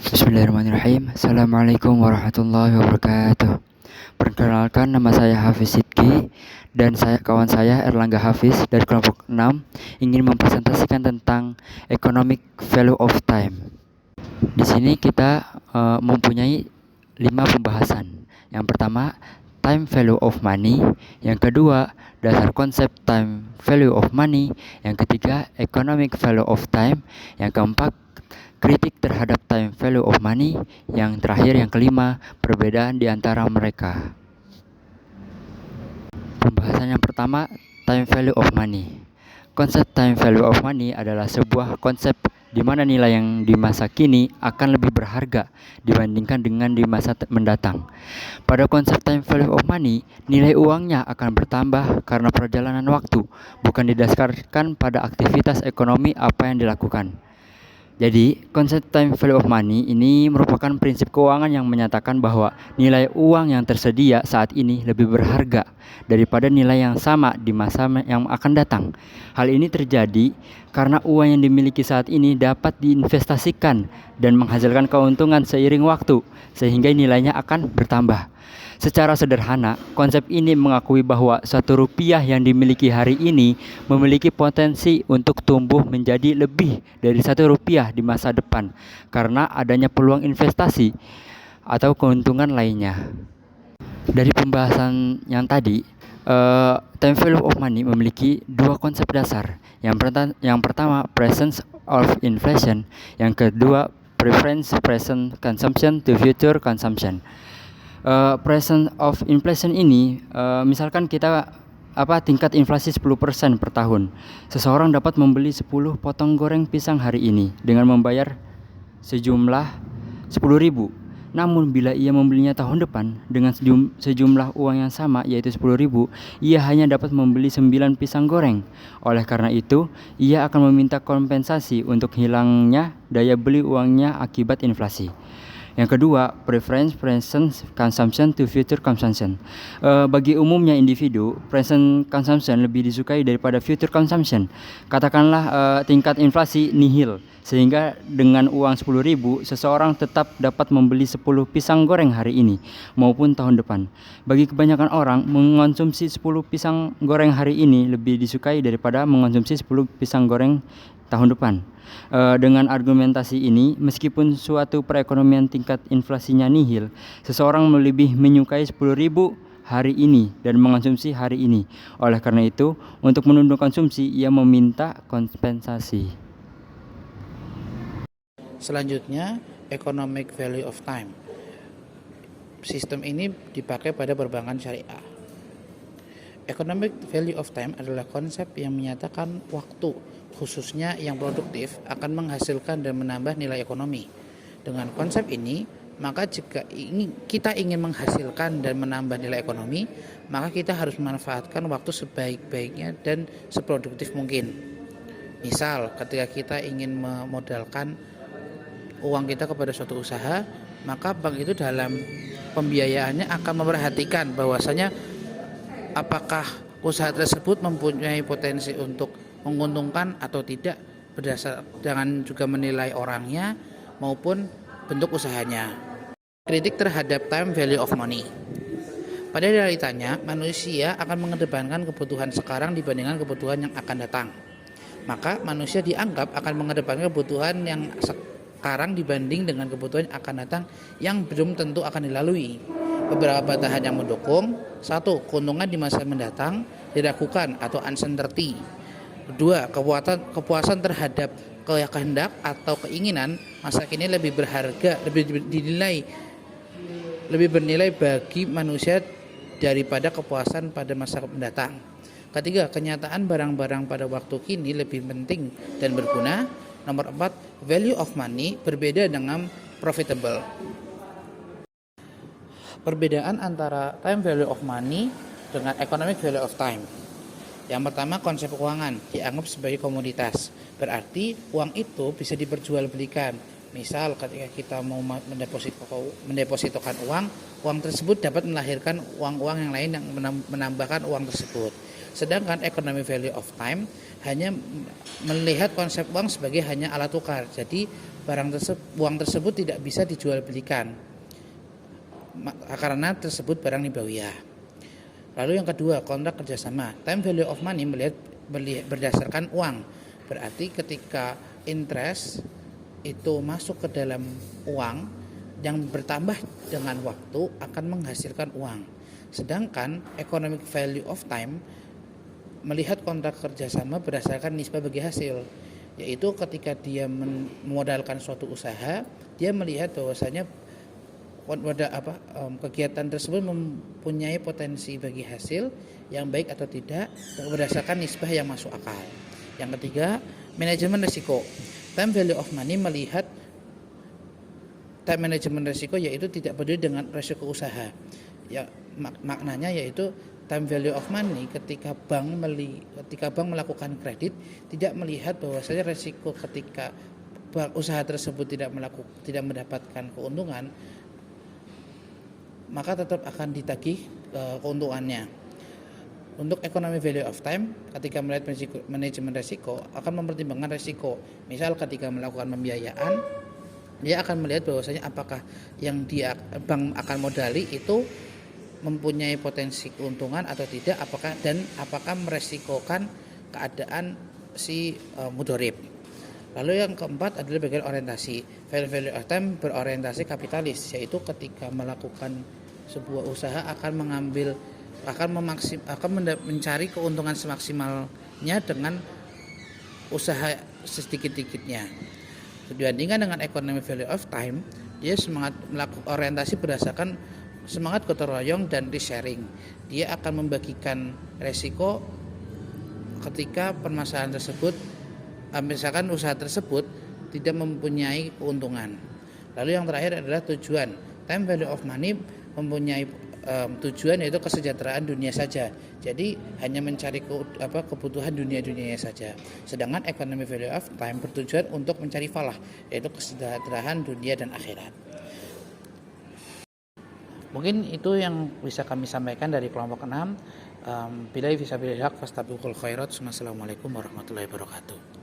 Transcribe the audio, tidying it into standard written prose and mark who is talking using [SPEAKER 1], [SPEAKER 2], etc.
[SPEAKER 1] Bismillahirrahmanirrahim. Assalamualaikum warahmatullahi wabarakatuh. Perkenalkan, nama saya Hafiz Sidki dan kawan saya Erlangga Hafiz dari kelompok 6 ingin mempresentasikan tentang economic value of time. Di sini kita mempunyai 5 pembahasan. Yang pertama, time value of money. Yang kedua, dasar konsep time value of money. Yang ketiga, economic value of time. Yang keempat, kritik terhadap time value of money. Yang terakhir, yang kelima, perbedaan di antara mereka. Pembahasan yang pertama, time value of money. Konsep time value of money adalah sebuah konsep di mana nilai yang di masa kini akan lebih berharga dibandingkan dengan di masa mendatang. Pada konsep time value of money, nilai uangnya akan bertambah karena perjalanan waktu, bukan didasarkan pada aktivitas ekonomi apa yang dilakukan. Jadi, konsep time value of money ini merupakan prinsip keuangan yang menyatakan bahwa nilai uang yang tersedia saat ini lebih berharga daripada nilai yang sama di masa yang akan datang. Hal ini terjadi karena uang yang dimiliki saat ini dapat diinvestasikan dan menghasilkan keuntungan seiring waktu, sehingga nilainya akan bertambah. Secara sederhana, konsep ini mengakui bahwa suatu rupiah yang dimiliki hari ini memiliki potensi untuk tumbuh menjadi lebih dari satu rupiah di masa depan karena adanya peluang investasi atau keuntungan lainnya. Dari pembahasan yang tadi, time value of money memiliki dua konsep dasar. Yang pertama, presence of inflation. Yang kedua, preference present consumption to future consumption. Present of inflation ini, misalkan kita tingkat inflasi 10% per tahun. Seseorang dapat membeli 10 potong goreng pisang hari ini dengan membayar sejumlah 10.000. Namun bila ia membelinya tahun depan dengan sejumlah uang yang sama, yaitu 10.000, ia hanya dapat membeli 9 pisang goreng. Oleh karena itu, ia akan meminta kompensasi untuk hilangnya daya beli uangnya akibat inflasi. Yang kedua, preference present consumption to future consumption. Bagi umumnya individu, present consumption lebih disukai daripada future consumption. Katakanlah tingkat inflasi nihil, sehingga dengan uang 10.000 seseorang tetap dapat membeli 10 pisang goreng hari ini maupun tahun depan. Bagi kebanyakan orang, mengonsumsi 10 pisang goreng hari ini lebih disukai daripada mengonsumsi 10 pisang goreng tahun depan. Dengan argumentasi ini, meskipun suatu perekonomian tingkat inflasinya nihil, seseorang lebih menyukai 10.000 hari ini dan mengonsumsi hari ini. Oleh karena itu, untuk menunda konsumsi, ia meminta kompensasi.
[SPEAKER 2] Selanjutnya, economic value of time. Sistem ini dipakai pada perbankan syariah. Economic value of time adalah konsep yang menyatakan waktu, khususnya yang produktif, akan menghasilkan dan menambah nilai ekonomi. Dengan konsep ini, maka jika kita ingin menghasilkan dan menambah nilai ekonomi, maka kita harus memanfaatkan waktu sebaik-baiknya dan seproduktif mungkin. Misal, ketika kita ingin memodalkan uang kita kepada suatu usaha, maka bank itu dalam pembiayaannya akan memperhatikan bahwasanya apakah usaha tersebut mempunyai potensi untuk menguntungkan atau tidak, dengan juga menilai orangnya maupun bentuk usahanya. Kritik terhadap time value of money. Pada realitanya, manusia akan mengedepankan kebutuhan sekarang dibandingkan kebutuhan yang akan datang. Maka manusia dianggap akan mengedepankan kebutuhan yang sekarang dibanding dengan kebutuhan yang akan datang yang belum tentu akan dilalui. Beberapa batasan yang mendukung: 1. Keuntungan di masa mendatang diragukan atau uncertainty. 2. Kepuasan terhadap kehendak atau keinginan masa kini lebih berharga, lebih bernilai bagi manusia daripada kepuasan pada masa mendatang. 3. Kenyataan barang-barang pada waktu kini lebih penting dan berguna. Nomor 4. Value of money berbeda dengan profitable. Perbedaan antara time value of money dengan economic value of time. Yang pertama, konsep keuangan dianggap sebagai komoditas. Berarti uang itu bisa diperjualbelikan. Misal ketika kita mau mendepositokan uang tersebut dapat melahirkan uang-uang yang lain yang menambahkan uang tersebut. Sedangkan economic value of time hanya melihat konsep uang sebagai hanya alat tukar. Jadi uang tersebut tidak bisa dijual belikan karena tersebut barang ribawiyah. Lalu yang kedua, kontrak kerjasama. Time value of money melihat berdasarkan uang. Berarti ketika interest itu masuk ke dalam uang yang bertambah dengan waktu akan menghasilkan uang. Sedangkan economic value of time melihat kontrak kerjasama berdasarkan nisbah bagi hasil, yaitu ketika dia memodalkan suatu usaha, dia melihat bahwasanya kegiatan tersebut mempunyai potensi bagi hasil yang baik atau tidak berdasarkan nisbah yang masuk akal. Yang ketiga, manajemen risiko. Time value of money melihat time manajemen risiko, yaitu tidak peduli dengan risiko usaha. Ya, maknanya yaitu time value of money ketika bank melakukan kredit tidak melihat bahwasanya risiko ketika usaha tersebut tidak mendapatkan keuntungan, maka tetap akan ditagih keuntungannya. Untuk economic value of time, ketika melihat manajemen risiko akan mempertimbangkan risiko. Misal ketika melakukan pembiayaan, dia akan melihat bahwasanya apakah yang bank akan modali itu mempunyai potensi keuntungan atau tidak, apakah meresikokan keadaan si mudorib. Lalu yang keempat adalah bagian orientasi. Value of time berorientasi kapitalis, yaitu ketika melakukan sebuah usaha akan mencari keuntungan semaksimalnya dengan usaha sedikit-sedikitnya. Dibandingkan dengan economic value of time, dia semangat melakukan orientasi berdasarkan semangat gotong royong dan risk sharing. Dia akan membagikan resiko ketika permasalahan tersebut, misalkan usaha tersebut tidak mempunyai keuntungan. Lalu yang terakhir adalah tujuan. Time value of money mempunyai tujuan, yaitu kesejahteraan dunia saja. Jadi hanya mencari kebutuhan dunia-dunianya saja. Sedangkan economic value of time bertujuan untuk mencari falah, yaitu kesejahteraan dunia dan akhirat. Mungkin itu yang bisa kami sampaikan dari kelompok 6. Billahi fisabilillah fastabiqul khairat. Wassalamualaikum warahmatullahi wabarakatuh.